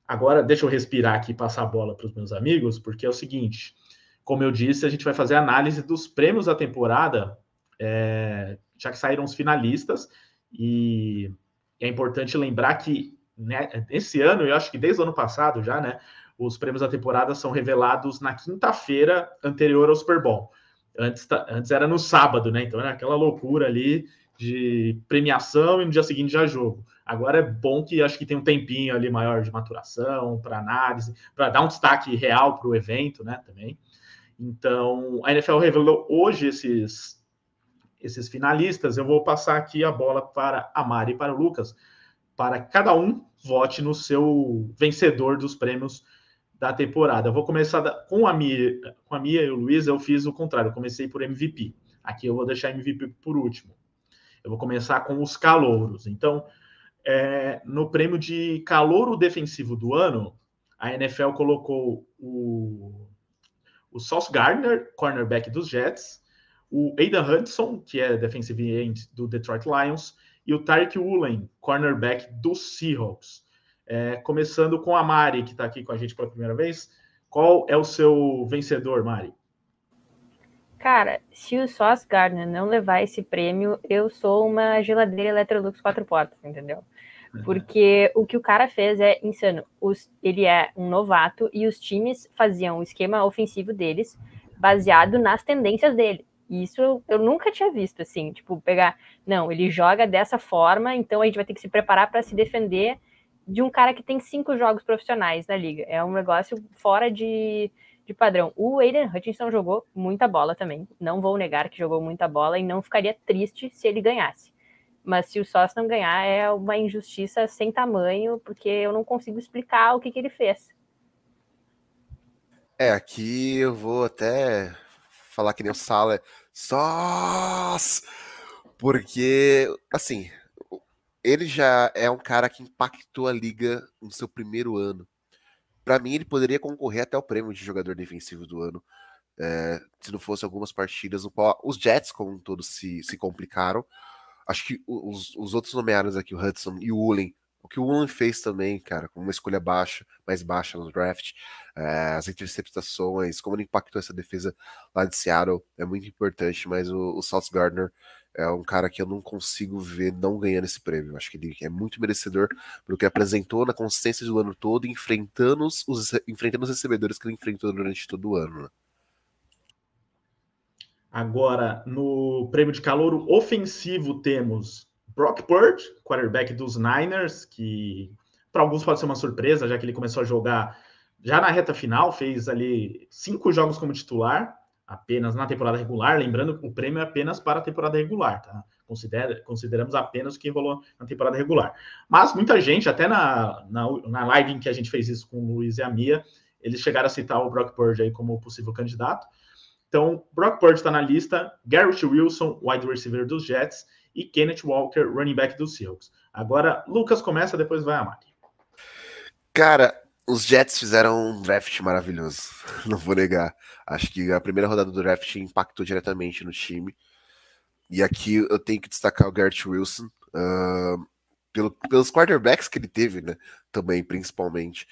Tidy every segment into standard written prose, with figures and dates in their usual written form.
Agora, deixa eu respirar aqui e passar a bola para os meus amigos, porque é o seguinte, como eu disse, a gente vai fazer a análise dos prêmios da temporada, já que saíram os finalistas, e é importante lembrar que, né, esse ano, eu acho que desde o ano passado já, né, os prêmios da temporada são revelados na quinta-feira anterior ao Super Bowl. Antes era no sábado, né? Então era aquela loucura ali de premiação e no dia seguinte já jogo. Agora é bom que acho que tem um tempinho ali maior de maturação, para análise, para dar um destaque real para o evento, né? Também. Então, a NFL revelou hoje esses finalistas. Eu vou passar aqui a bola para a Mari e para o Lucas, para cada um vote no seu vencedor dos prêmios da temporada. Eu vou começar com a Mia e o Luiz, eu fiz o contrário, eu comecei por MVP. Aqui eu vou deixar MVP por último. Eu vou começar com os calouros. Então, no prêmio de calouro defensivo do ano, a NFL colocou o Sauce Gardner, cornerback dos Jets, o Aidan Hudson, que é defensive end do Detroit Lions, e o Tariq Woolen, cornerback dos Seahawks. Começando com a Mari, que está aqui com a gente pela primeira vez. Qual é o seu vencedor, Mari? Cara, se o Sauce Gardner não levar esse prêmio, eu sou uma geladeira Electrolux 4 portas, entendeu? Porque o que o cara fez é insano. Ele é um novato e os times faziam o esquema ofensivo deles baseado nas tendências dele. E isso eu nunca tinha visto, assim, tipo, pegar... Não, ele joga dessa forma, então a gente vai ter que se preparar para se defender de um cara que tem 5 jogos profissionais na liga. É um negócio fora de padrão. O Aiden Hutchinson jogou muita bola também. Não vou negar que jogou muita bola e não ficaria triste se ele ganhasse. Mas se o Sauce não ganhar, é uma injustiça sem tamanho, porque eu não consigo explicar o que ele fez. Aqui eu vou até falar que nem o Sala, Sauce! Porque, assim, ele já é um cara que impactou a liga no seu primeiro ano. Para mim, ele poderia concorrer até o prêmio de jogador defensivo do ano, se não fosse algumas partidas no qual os Jets, como um todo, se complicaram. Acho que os outros nomeados aqui, o Hudson e o Woolen, o que o Woolen fez também, cara, com uma escolha mais baixa no draft, as interceptações, como ele impactou essa defesa lá de Seattle, é muito importante, mas o Sauce Gardner é um cara que eu não consigo ver não ganhando esse prêmio. Acho que ele é muito merecedor pelo que apresentou na consistência do ano todo, enfrentando os recebedores que ele enfrentou durante todo o ano, né? Agora, no prêmio de calouro ofensivo, temos Brock Purdy, quarterback dos Niners, que para alguns pode ser uma surpresa, já que ele começou a jogar já na reta final, fez ali 5 jogos como titular, apenas na temporada regular. Lembrando que o prêmio é apenas para a temporada regular, tá? Consideramos apenas o que rolou na temporada regular. Mas muita gente, até na live em que a gente fez isso com o Luiz e a Mia, eles chegaram a citar o Brock Purdy aí como possível candidato. Então, Brock Purdy está na lista, Garrett Wilson, wide receiver dos Jets, e Kenneth Walker, running back dos Seahawks. Agora, Lucas começa, depois vai a Mari. Cara, os Jets fizeram um draft maravilhoso, não vou negar. Acho que a primeira rodada do draft impactou diretamente no time. E aqui eu tenho que destacar o Garrett Wilson, pelos quarterbacks que ele teve, né? Também, principalmente.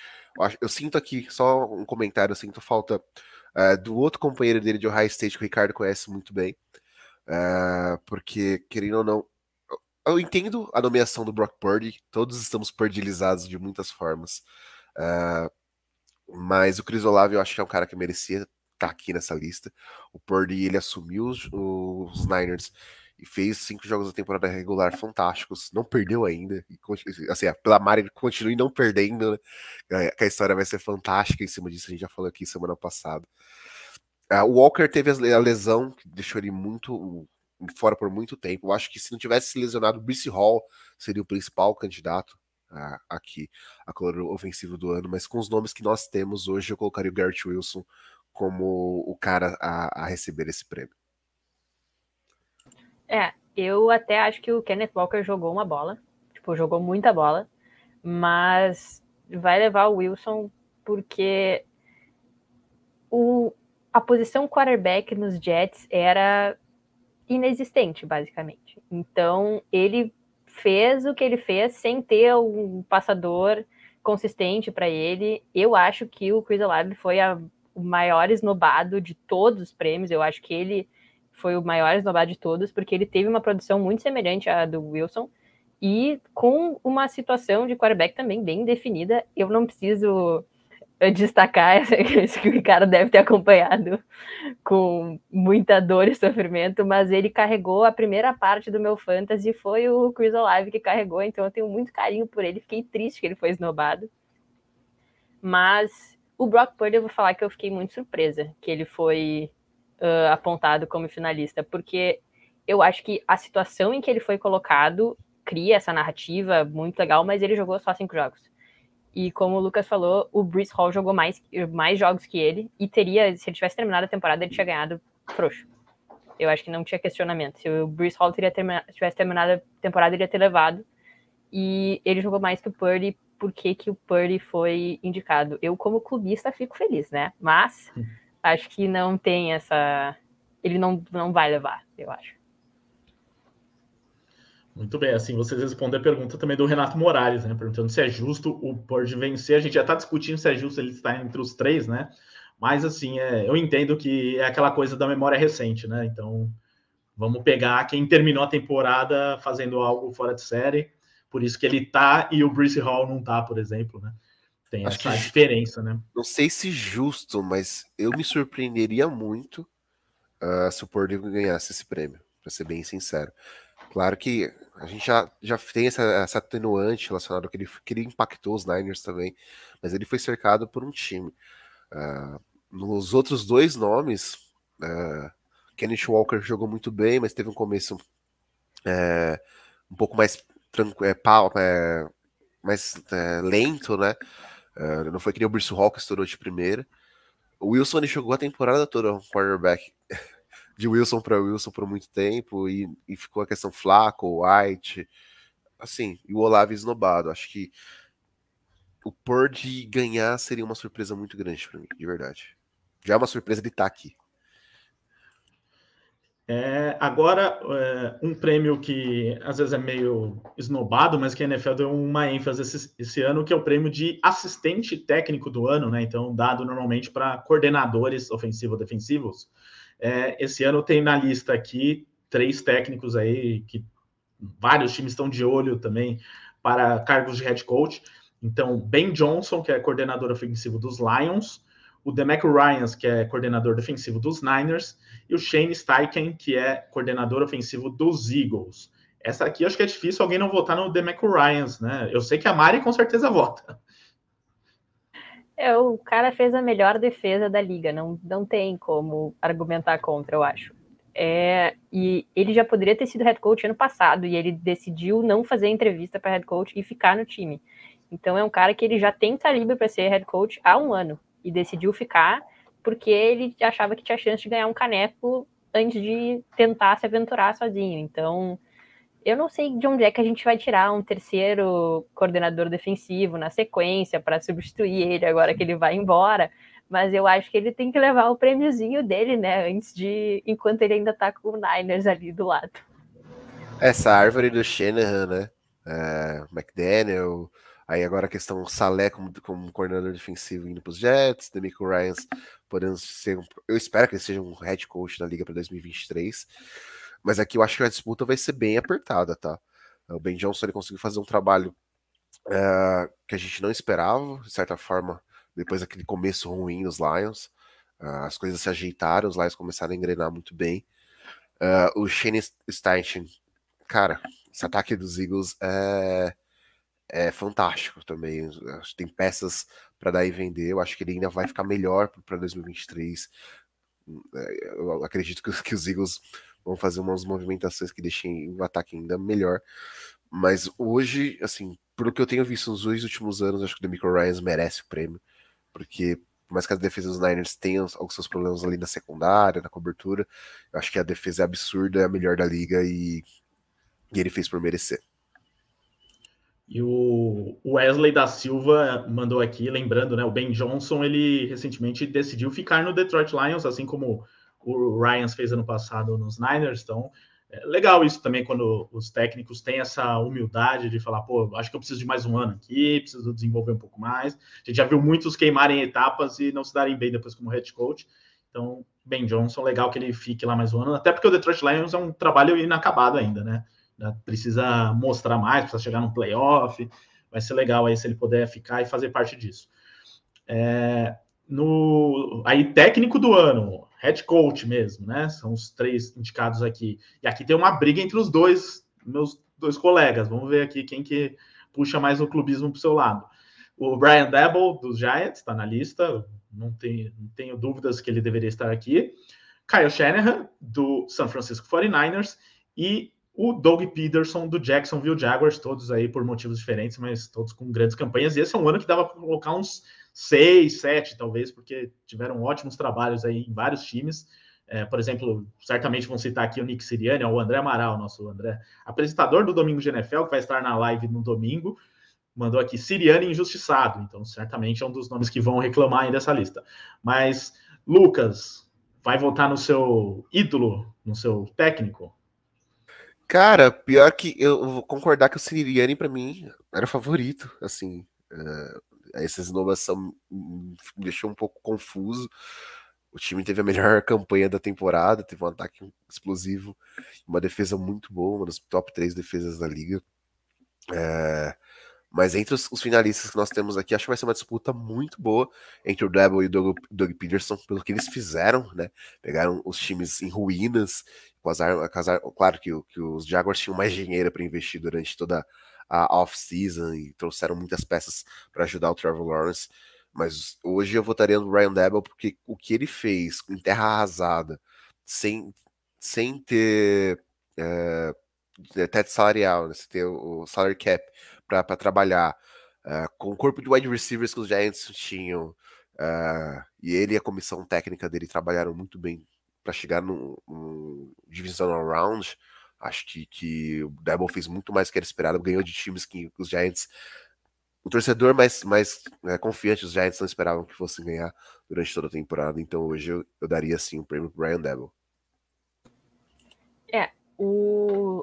Eu sinto aqui, só um comentário, eu sinto falta do outro companheiro dele de Ohio State, que o Ricardo conhece muito bem. Porque, querendo ou não, eu entendo a nomeação do Brock Purdy, todos estamos purdilizados de muitas formas. Mas o Chris Olave eu acho que é um cara que merecia estar aqui nessa lista. O Purdy, ele assumiu os Niners e fez 5 jogos da temporada regular fantásticos, não perdeu ainda, e, assim, pela Mari, continue não perdendo, né? Que a história vai ser fantástica em cima disso, a gente já falou aqui semana passada. O Walker teve a lesão que deixou ele muito fora por muito tempo. Eu acho que se não tivesse se lesionado, o Breece Hall seria o principal candidato aqui a calouro ofensivo do ano, mas com os nomes que nós temos hoje, eu colocaria o Garrett Wilson como o cara a receber esse prêmio. Eu até acho que o Kenneth Walker jogou uma bola, jogou muita bola, mas vai levar o Wilson porque a posição quarterback nos Jets era inexistente, basicamente. Então, ele fez o que ele fez sem ter um passador consistente para ele. Eu acho que o Chris Olave foi o maior esnobado de todos os prêmios. Eu acho que ele foi o maior esnobado de todos, porque ele teve uma produção muito semelhante à do Wilson, e com uma situação de quarterback também bem definida. Eu não preciso destacar isso que o Ricardo deve ter acompanhado com muita dor e sofrimento, mas ele carregou a primeira parte do meu fantasy, foi o Chris Olave que carregou, então eu tenho muito carinho por ele, fiquei triste que ele foi esnobado. Mas o Brock Purdy, eu vou falar que eu fiquei muito surpresa que ele foi apontado como finalista, porque eu acho que a situação em que ele foi colocado cria essa narrativa muito legal, mas ele jogou só 5 jogos. E como o Lucas falou, o Breece Hall jogou mais jogos que ele, e teria, se ele tivesse terminado a temporada, ele tinha ganhado frouxo. Eu acho que não tinha questionamento. Se o Breece Hall tivesse terminado a temporada, ele ia ter levado. E ele jogou mais que o Purdy. Por que o Purdy foi indicado? Eu, como clubista, fico feliz, né? Mas acho que não tem essa... Ele não vai levar, eu acho. Muito bem, assim, vocês respondem a pergunta também do Renato Morales, né? Perguntando se é justo o Purdy vencer. A gente já está discutindo se é justo ele estar entre os 3, né? Mas, assim, eu entendo que é aquela coisa da memória recente, né? Então, vamos pegar quem terminou a temporada fazendo algo fora de série. Por isso que ele tá e o Breece Hall não tá, por exemplo, né? Tem essa diferença, né? Não sei se justo, mas eu me surpreenderia muito se o Purdy ganhasse esse prêmio, para ser bem sincero. Claro que a gente já tem essa atenuante relacionada ao que ele impactou os Niners também, mas ele foi cercado por um time. Nos outros 2 nomes, Kenneth Walker jogou muito bem, mas teve um começo um pouco mais lento, né? Não foi que nem o Breece Hall que estourou de primeira. O Wilson ele jogou a temporada toda um quarterback de Wilson para Wilson por muito tempo, e ficou a questão Flacco, White, assim, e o Olave esnobado. Acho que o Purdy ganhar seria uma surpresa muito grande para mim, de verdade. Já é uma surpresa de estar aqui. Agora, um prêmio que às vezes é meio esnobado, mas que a NFL deu uma ênfase esse ano, que é o prêmio de assistente técnico do ano, né? Então, dado normalmente para coordenadores ofensivo-defensivos. Esse ano tem na lista aqui 3 técnicos aí, que vários times estão de olho também para cargos de head coach. Então, Ben Johnson, que é coordenador ofensivo dos Lions, o DeMeco Ryans, que é coordenador defensivo dos Niners, e o Shane Steichen, que é coordenador ofensivo dos Eagles. Essa aqui acho que é difícil alguém não votar no DeMeco Ryans, né? Eu sei que a Mari com certeza vota. O cara fez a melhor defesa da liga, não tem como argumentar contra, eu acho. E ele já poderia ter sido head coach ano passado, e ele decidiu não fazer entrevista para head coach e ficar no time. Então é um cara que ele já tem calibre para ser head coach há 1 ano, e decidiu ficar porque ele achava que tinha chance de ganhar um caneco antes de tentar se aventurar sozinho. Então, eu não sei de onde é que a gente vai tirar um terceiro coordenador defensivo na sequência para substituir ele agora que ele vai embora, mas eu acho que ele tem que levar o prêmiozinho dele, né, enquanto ele ainda tá com o Niners ali do lado. Essa árvore do Shanahan, né? McDaniel, aí agora a questão Saleh como coordenador defensivo indo para os Jets, DeMeco Ryans podendo ser eu espero que ele seja um head coach da liga para 2023, mas aqui eu acho que a disputa vai ser bem apertada, tá? O Ben Johnson ele conseguiu fazer um trabalho que a gente não esperava, de certa forma, depois daquele começo ruim dos Lions. As coisas se ajeitaram, os Lions começaram a engrenar muito bem. O Shane Steichen, cara, esse ataque dos Eagles é fantástico também. Tem peças para dar e vender. Eu acho que ele ainda vai ficar melhor para 2023. Eu acredito que os Eagles vão fazer umas movimentações que deixem o ataque ainda melhor. Mas hoje, assim, pelo que eu tenho visto nos 2 últimos anos, acho que o DeMeco Ryans merece o prêmio, porque por mais que a defesa dos Niners tenha alguns seus problemas ali na secundária, na cobertura, eu acho que a defesa é absurda, é a melhor da liga e ele fez por merecer. E o Wesley da Silva mandou aqui, lembrando, né, o Ben Johnson, ele recentemente decidiu ficar no Detroit Lions, assim como o Ryans fez ano passado nos Niners, então É legal isso também, quando os técnicos têm essa humildade de falar, pô, acho que eu preciso de mais um ano aqui, preciso desenvolver um pouco mais. A gente já viu muitos queimarem etapas e não se darem bem depois como head coach. Então, Ben Johnson, legal que ele fique lá mais um ano, até porque o Detroit Lions é um trabalho inacabado ainda, né? Precisa mostrar mais, precisa chegar no playoff. Vai ser legal aí se ele puder ficar e fazer parte disso. Aí, técnico do ano, head coach mesmo, né? São os 3 indicados aqui. E aqui tem uma briga entre os meus 2 colegas. Vamos ver aqui quem que puxa mais o clubismo para o seu lado. O Brian Daboll, dos Giants, está na lista. Não tenho dúvidas que ele deveria estar aqui. Kyle Shanahan, do San Francisco 49ers. E o Doug Peterson, do Jacksonville Jaguars. Todos aí por motivos diferentes, mas todos com grandes campanhas. E esse é um ano que dava para colocar uns 6, 7, talvez, porque tiveram ótimos trabalhos aí em vários times. Por exemplo, certamente vão citar aqui o Nick Sirianni, o André Amaral, nosso André, apresentador do Domingo de NFL, que vai estar na live no domingo, mandou aqui Sirianni injustiçado. Então, certamente é um dos nomes que vão reclamar aí dessa lista. Mas, Lucas, vai votar no seu ídolo, no seu técnico? Cara, pior que eu vou concordar que o Sirianni, pra mim, era o favorito, assim. Essa inovação me deixou um pouco confuso. O time teve a melhor campanha da temporada, teve um ataque explosivo, uma defesa muito boa, uma das top 3 defesas da liga. Mas entre os finalistas que nós temos aqui, acho que vai ser uma disputa muito boa entre o Daboll e o Doug Peterson, pelo que eles fizeram, né? Pegaram os times em ruínas, claro que os Jaguars tinham mais dinheiro para investir durante toda a off-season e trouxeram muitas peças para ajudar o Trevor Lawrence, mas hoje eu votaria no Brian Daboll porque o que ele fez em terra arrasada, sem ter teto salarial, né, sem ter o salary cap para trabalhar, com o corpo de wide receivers que os Giants tinham, e ele e a comissão técnica dele trabalharam muito bem para chegar no divisional round. Acho que o Daboll fez muito mais do que era esperado, ganhou de times que os Giants, o torcedor mais confiante, os Giants não esperavam que fossem ganhar durante toda a temporada. Então hoje eu daria sim o prêmio para Brian Daboll.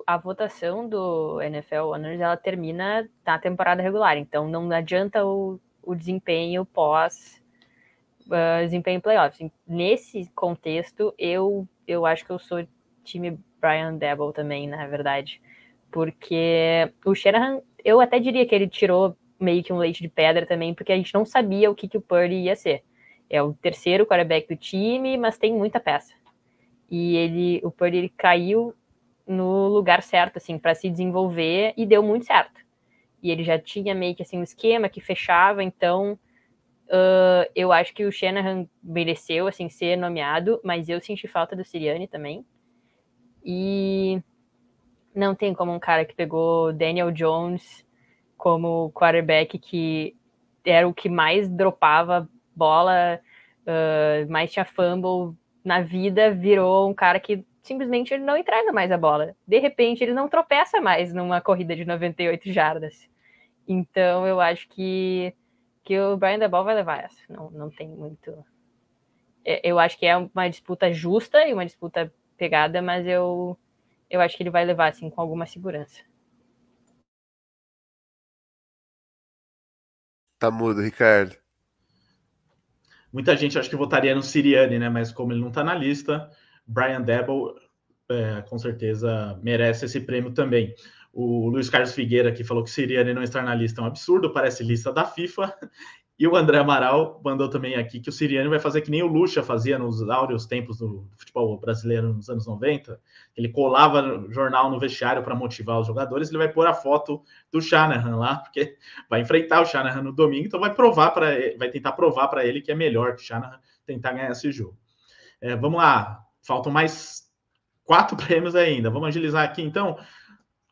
A votação do NFL Honors, ela termina na temporada regular, então não adianta o desempenho pós desempenho em playoffs. Nesse contexto, eu acho que eu sou time Brian Daboll também, na verdade, porque o Shanahan, eu até diria que ele tirou meio que um leite de pedra também, porque a gente não sabia o que o Purdy ia ser. É o terceiro quarterback do time, mas tem muita peça. E o Purdy ele caiu no lugar certo, assim, para se desenvolver, e deu muito certo. E ele já tinha meio que assim um esquema que fechava, então eu acho que o Shanahan mereceu assim ser nomeado, mas eu senti falta do Sirianni também. E não tem como um cara que pegou Daniel Jones como quarterback, que era o que mais dropava bola, mais tinha fumble na vida, virou um cara que simplesmente ele não entrega mais a bola. De repente, ele não tropeça mais numa corrida de 98 jardas. Então, eu acho que o Brian Daboll vai levar essa. Não tem muito... Eu acho que é uma disputa justa e uma disputa pegada, mas eu acho que ele vai levar, assim, com alguma segurança. Tá mudo, Ricardo. Muita gente acho que votaria no Sirianni, né? Mas como ele não está na lista, Brian Daboll com certeza merece esse prêmio também. O Luiz Carlos Figueira, que falou que Sirianni não estar na lista é um absurdo, parece lista da FIFA. E o André Amaral mandou também aqui que o Sirianni vai fazer que nem o Lucha fazia nos áureos tempos do futebol brasileiro nos anos 90. Ele colava jornal no vestiário para motivar os jogadores. Ele vai pôr a foto do Shanahan lá, porque vai enfrentar o Shanahan no domingo, então vai tentar provar para ele que é melhor que o Shanahan tentar ganhar esse jogo. Vamos lá, faltam mais 4 prêmios ainda. Vamos agilizar aqui então.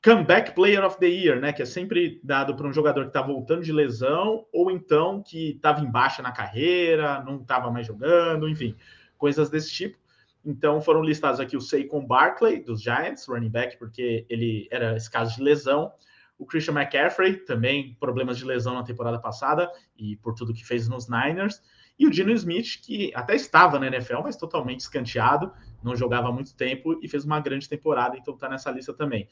Comeback Player of the Year, né? Que é sempre dado para um jogador que está voltando de lesão ou então que estava em baixa na carreira, não estava mais jogando, enfim, coisas desse tipo. Então foram listados aqui o Saquon Barkley, dos Giants, running back, porque ele era esse caso de lesão. o Christian McCaffrey, também problemas de lesão na temporada passada, e por tudo que fez nos Niners, e o Geno Smith, que até estava na NFL, mas totalmente escanteado, não jogava há muito tempo e fez uma grande temporada, então está nessa lista também.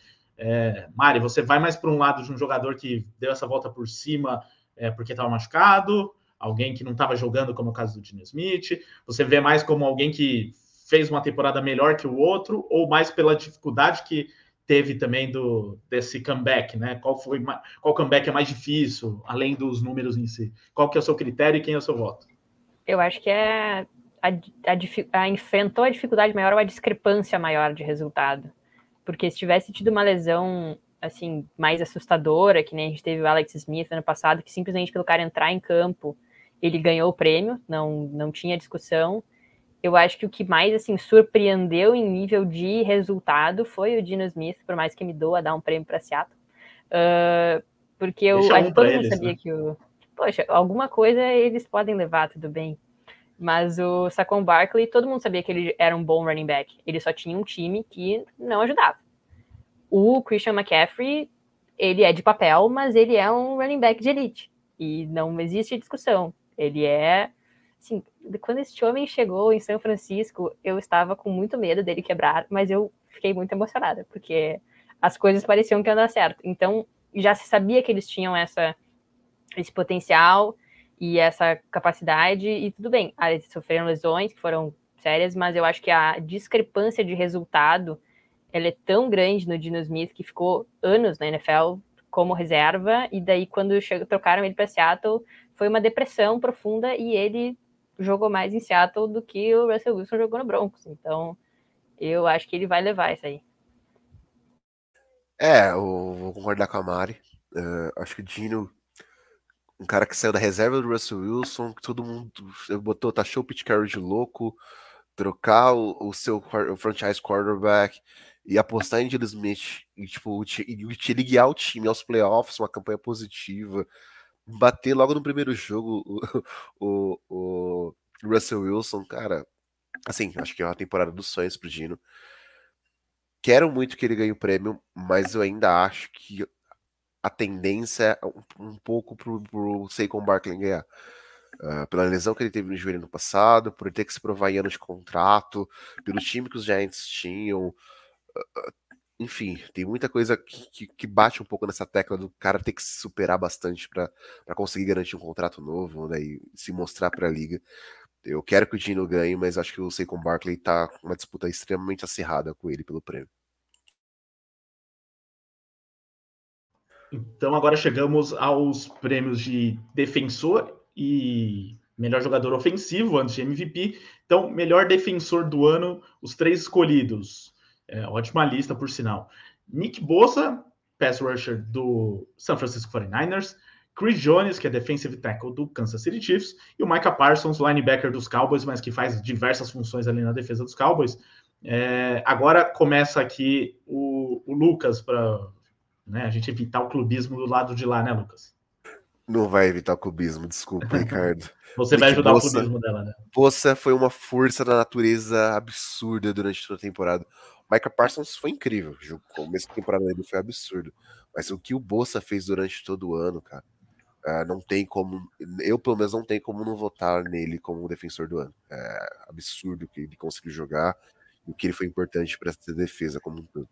Mari, você vai mais para um lado de um jogador que deu essa volta por cima porque estava machucado, alguém que não estava jogando, como o caso do Geno Smith, você vê mais como alguém que fez uma temporada melhor que o outro, ou mais pela dificuldade que teve também desse comeback, né? Qual comeback é mais difícil, além dos números em si? Qual que é o seu critério e quem é o seu voto? Eu acho que enfrentou a dificuldade maior ou a discrepância maior de resultado. Porque se tivesse tido uma lesão assim, mais assustadora, que nem a gente teve o Alex Smith ano passado, que simplesmente pelo cara entrar em campo, ele ganhou o prêmio, não tinha discussão. Eu acho que o que mais assim surpreendeu em nível de resultado foi o Geno Smith, por mais que me doa dar um prêmio para Seattle. Porque todo mundo sabia, né? Poxa, alguma coisa eles podem levar, tudo bem. Mas o Saquon Barkley, todo mundo sabia que ele era um bom running back. Ele só tinha um time que não ajudava. O Christian McCaffrey, ele é de papel, mas ele é um running back de elite. E não existe discussão. Ele é... Assim, quando esse homem chegou em São Francisco, eu estava com muito medo dele quebrar, mas eu fiquei muito emocionada, porque as coisas pareciam que iam dar certo. Então, já se sabia que eles tinham esse potencial e essa capacidade, e tudo bem. Eles sofreram lesões que foram sérias, mas eu acho que a discrepância de resultado ela é tão grande no Geno Smith, que ficou anos na NFL como reserva, e daí quando trocaram ele para Seattle, foi uma depressão profunda, e ele jogou mais em Seattle do que o Russell Wilson jogou no Broncos. Então, eu acho que ele vai levar isso aí. Eu vou concordar com a Mari. Acho que o Geno, um cara que saiu da reserva do Russell Wilson, que todo mundo taxou o Pete Carroll de louco, trocar o seu franchise quarterback e apostar em Geno Smith e ele guiar o time aos playoffs, uma campanha positiva, bater logo no primeiro jogo o Russell Wilson, cara, assim, acho que é uma temporada dos sonhos pro Geno. Quero muito que ele ganhe o prêmio, mas eu ainda acho que a tendência é um pouco pro Saquon Barkley ganhar. Pela lesão que ele teve no joelho no passado, por ele ter que se provar em anos de contrato, pelo time que os Giants tinham. Enfim, tem muita coisa que bate um pouco nessa tecla do cara ter que se superar bastante para conseguir garantir um contrato novo, né, e se mostrar para a liga. Eu quero que o Geno ganhe, mas acho que o Saquon Barkley tá com uma disputa extremamente acirrada com ele pelo prêmio. Então agora chegamos aos prêmios de defensor e melhor jogador ofensivo antes de MVP. Então, melhor defensor do ano, os 3 escolhidos. Ótima lista, por sinal. Nick Bosa, pass rusher do San Francisco 49ers. Chris Jones, que é defensive tackle do Kansas City Chiefs. E o Micah Parsons, linebacker dos Cowboys, mas que faz diversas funções ali na defesa dos Cowboys. Agora começa aqui o Lucas para... Né, a gente evitar o clubismo do lado de lá, né, Lucas? Não vai evitar o clubismo, desculpa, Ricardo. Você vai ajudar o clubismo dela, né? Bosa foi uma força da natureza absurda durante toda a temporada. O Micah Parsons foi incrível, o começo da temporada dele foi absurdo. Mas o que o Bosa fez durante todo o ano, cara, não tem como. Eu, pelo menos, não tenho como não votar nele como defensor do ano. É absurdo o que ele conseguiu jogar e o que ele foi importante para essa defesa como um todo.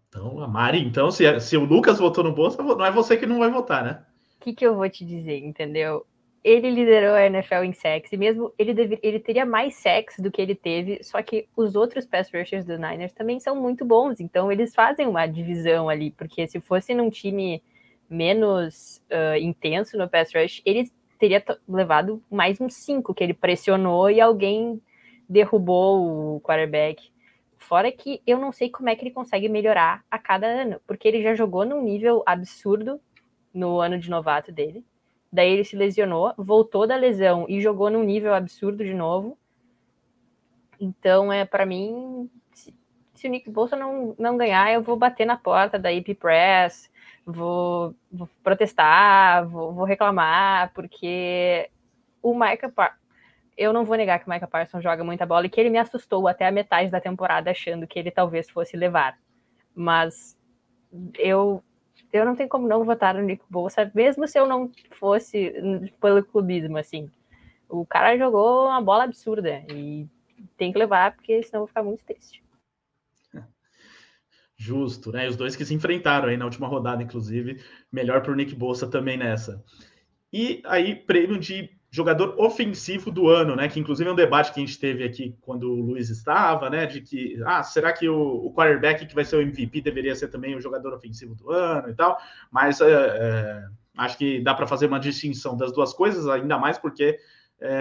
Então, a Mari, então, se o Lucas votou no Bolsa, não é você que não vai votar, né? O que eu vou te dizer, entendeu? Ele liderou a NFL em sacks, e mesmo ele teria mais sacks do que ele teve, só que os outros pass rushers do Niners também são muito bons, então eles fazem uma divisão ali, porque se fosse num time menos intenso no pass rush, ele teria levado mais uns 5, que ele pressionou e alguém derrubou o quarterback. Fora que eu não sei como é que ele consegue melhorar a cada ano, porque ele já jogou num nível absurdo no ano de novato dele. Daí ele se lesionou, voltou da lesão e jogou num nível absurdo de novo. Então, para mim, se o Nick Bosa não ganhar, eu vou bater na porta da AP Press, vou protestar, vou reclamar, porque o Micah Parsons, eu não vou negar que o Micah Parsons joga muita bola e que ele me assustou até a metade da temporada achando que ele talvez fosse levar. Mas eu eu não tenho como não votar no Nick Bosa, mesmo se eu não fosse pelo clubismo, assim. O cara jogou uma bola absurda e tem que levar, porque senão eu vou ficar muito triste. Justo, né? E os dois que se enfrentaram aí na última rodada, inclusive, melhor para o Nick Bosa também nessa. E aí, prêmio de jogador ofensivo do ano, né? Que inclusive é um debate que a gente teve aqui quando o Luiz estava, né? De que, será que o quarterback que vai ser o MVP deveria ser também o jogador ofensivo do ano e tal? Mas acho que dá para fazer uma distinção das duas coisas, ainda mais porque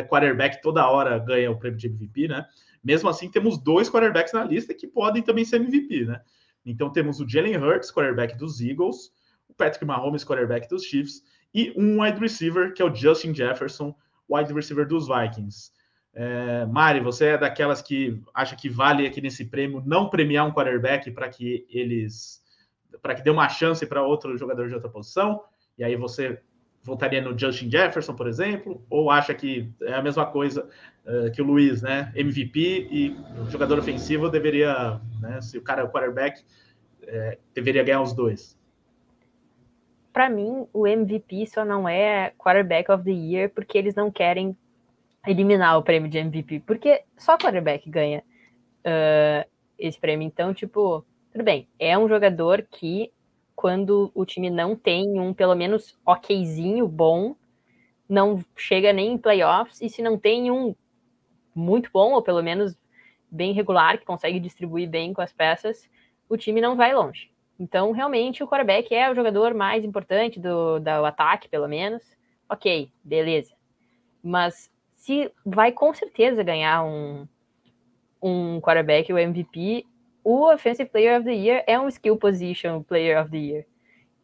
quarterback toda hora ganha o prêmio de MVP, né? Mesmo assim, temos 2 quarterbacks na lista que podem também ser MVP, né? Então temos o Jalen Hurts, quarterback dos Eagles, o Patrick Mahomes, quarterback dos Chiefs, e um wide receiver, que é o Justin Jefferson, wide receiver dos Vikings. Mari, você é daquelas que acha que vale aqui nesse prêmio não premiar um quarterback para que dê uma chance para outro jogador de outra posição? E aí você votaria no Justin Jefferson, por exemplo? Ou acha que é a mesma coisa que o Luiz, né? MVP e jogador ofensivo deveria, né? Se o cara é o quarterback, deveria ganhar os dois. Para mim, o MVP só não é Quarterback of the Year porque eles não querem eliminar o prêmio de MVP, porque só quarterback ganha esse prêmio. Então, tipo, tudo bem, é um jogador que, quando o time não tem um, pelo menos, okzinho bom, não chega nem em playoffs, e se não tem um muito bom, ou pelo menos bem regular, que consegue distribuir bem com as peças, o time não vai longe. Então, realmente, o quarterback é o jogador mais importante do ataque, pelo menos. Ok, beleza. Mas se vai com certeza ganhar um quarterback, o MVP, o Offensive Player of the Year é um Skill Position Player of the Year.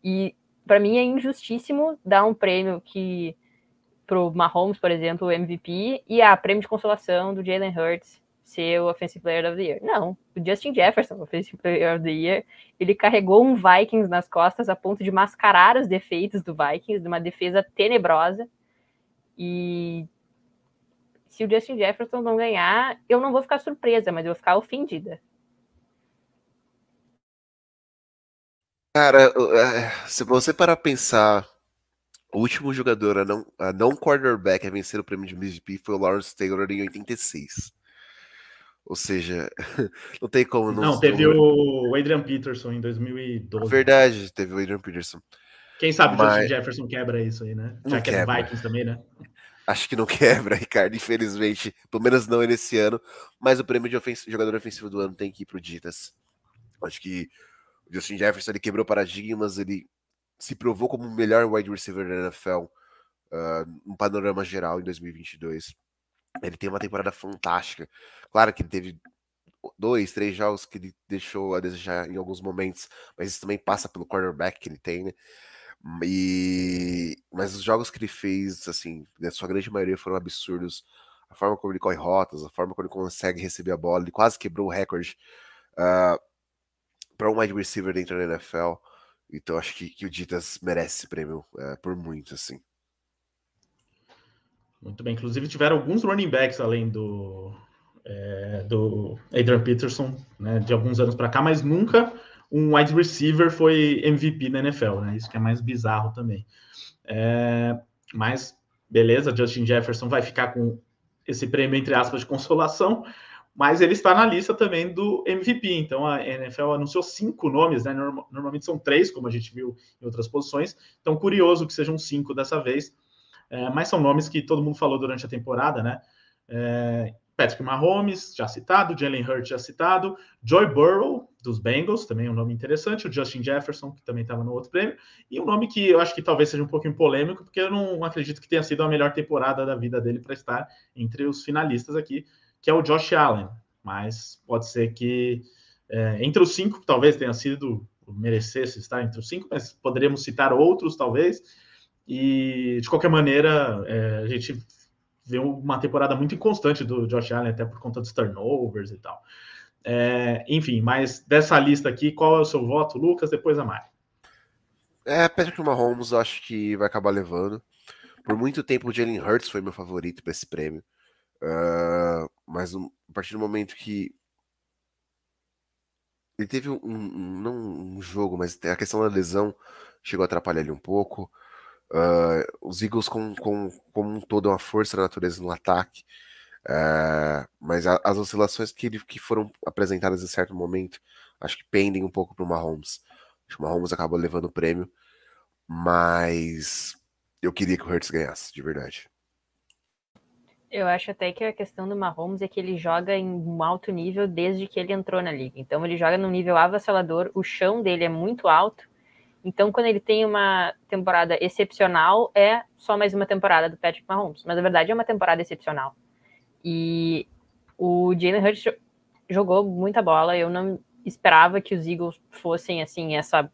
E, para mim, é injustíssimo dar um prêmio que pro Mahomes, por exemplo, o MVP, e prêmio de consolação do Jalen Hurts ser o Offensive Player of the Year. Não, o Justin Jefferson, o Offensive Player of the Year, ele carregou um Vikings nas costas a ponto de mascarar os defeitos do Vikings, de uma defesa tenebrosa, e se o Justin Jefferson não ganhar, eu não vou ficar surpresa, mas eu vou ficar ofendida. Cara, se você parar pra pensar, o último jogador a não quarterback a vencer o prêmio de MVP foi o Lawrence Taylor em 86. Ou seja, não tem como não teve o Adrian Peterson em 2012. Verdade, teve o Adrian Peterson. Quem sabe o Justin Jefferson quebra isso aí, né? Já que é do Vikings também, né? Acho que não quebra, Ricardo, infelizmente. Pelo menos não nesse ano. Mas o prêmio de jogador ofensivo do ano tem que ir pro Ditas. Acho que o Justin Jefferson ele quebrou paradigmas, ele se provou como o melhor wide receiver da NFL no panorama geral em 2022. Ele tem uma temporada fantástica. Claro que ele teve 2, 3 jogos que ele deixou a desejar em alguns momentos, mas isso também passa pelo quarterback que ele tem, né? Mas os jogos que ele fez, assim, na sua grande maioria foram absurdos. A forma como ele corre rotas, a forma como ele consegue receber a bola, ele quase quebrou o recorde para um wide receiver dentro da NFL. Então acho que o Ditas merece esse prêmio por muito, assim. Muito bem. Inclusive tiveram alguns running backs além do Adrian Peterson, né, de alguns anos para cá, mas nunca um wide receiver foi MVP na NFL, né? Isso que é mais bizarro também. Mas beleza, Justin Jefferson vai ficar com esse prêmio, entre aspas, de consolação, mas ele está na lista também do MVP. Então a NFL anunciou 5 nomes, né? Normalmente são 3, como a gente viu em outras posições. Então, curioso que sejam 5 dessa vez. Mas são nomes que todo mundo falou durante a temporada, né? Patrick Mahomes, já citado, Jalen Hurts, já citado, Joe Burrow, dos Bengals, também é um nome interessante, o Justin Jefferson, que também estava no outro prêmio, e um nome que eu acho que talvez seja um pouquinho polêmico, porque eu não acredito que tenha sido a melhor temporada da vida dele para estar entre os finalistas aqui, que é o Josh Allen, mas pode ser que entre os 5 talvez tenha sido, merecesse estar entre os 5, mas poderíamos citar outros talvez, e de qualquer maneira a gente vê uma temporada muito inconstante do Josh Allen, até por conta dos turnovers e tal. Enfim, mas dessa lista aqui, qual é o seu voto, Lucas? Depois a Mari. Patrick Mahomes eu acho que vai acabar levando. Por muito tempo o Jalen Hurts foi meu favorito para esse prêmio. Mas a partir do momento que ele teve não um jogo, mas a questão da lesão chegou a atrapalhar ele um pouco. Os Eagles como um todo, uma força da natureza no ataque. Mas as oscilações que foram apresentadas em certo momento, acho que pendem um pouco para o Mahomes. Acho que o Mahomes acabou levando o prêmio, mas eu queria que o Hurts ganhasse, de verdade. Eu acho até que a questão do Mahomes é que ele joga em um alto nível desde que ele entrou na liga. Então ele joga num nível avassalador, o chão dele é muito alto. Então quando ele tem uma temporada excepcional, é só mais uma temporada do Patrick Mahomes. Mas na verdade é uma temporada excepcional. E o Jalen Hurts jogou muita bola. Eu não esperava que os Eagles fossem assim, essa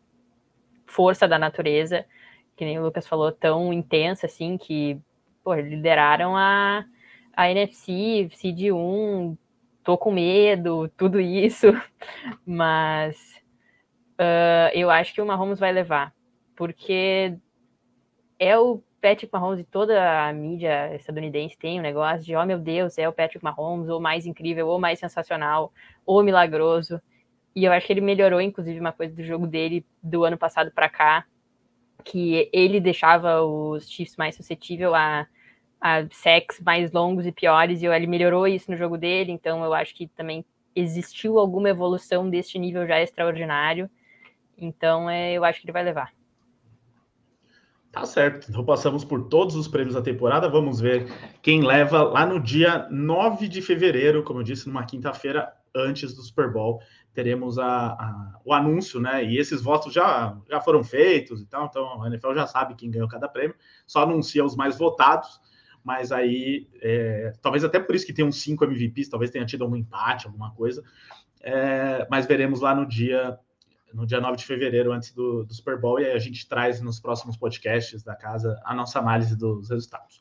força da natureza, que nem o Lucas falou, tão intensa assim, que lideraram a NFC, Seed 1, tô com medo, tudo isso, mas eu acho que o Mahomes vai levar, porque é o Patrick Mahomes e toda a mídia estadunidense tem um negócio de, oh meu Deus, é o Patrick Mahomes, ou mais incrível, ou mais sensacional, ou milagroso, e eu acho que ele melhorou, inclusive, uma coisa do jogo dele do ano passado para cá, que ele deixava os Chiefs mais suscetíveis a sacks mais longos e piores, e ele melhorou isso no jogo dele, então eu acho que também existiu alguma evolução deste nível já extraordinário, então eu acho que ele vai levar. Tá certo, então passamos por todos os prêmios da temporada, vamos ver quem leva lá no dia 9 de fevereiro, como eu disse, numa quinta-feira antes do Super Bowl, teremos o anúncio, né, e esses votos já foram feitos e tal, então a NFL já sabe quem ganhou cada prêmio, só anuncia os mais votados, mas aí, talvez até por isso que tem uns 5 MVPs, talvez tenha tido algum empate, alguma coisa, mas veremos lá no dia 9 de fevereiro, antes do Super Bowl, e aí a gente traz nos próximos podcasts da casa a nossa análise dos resultados.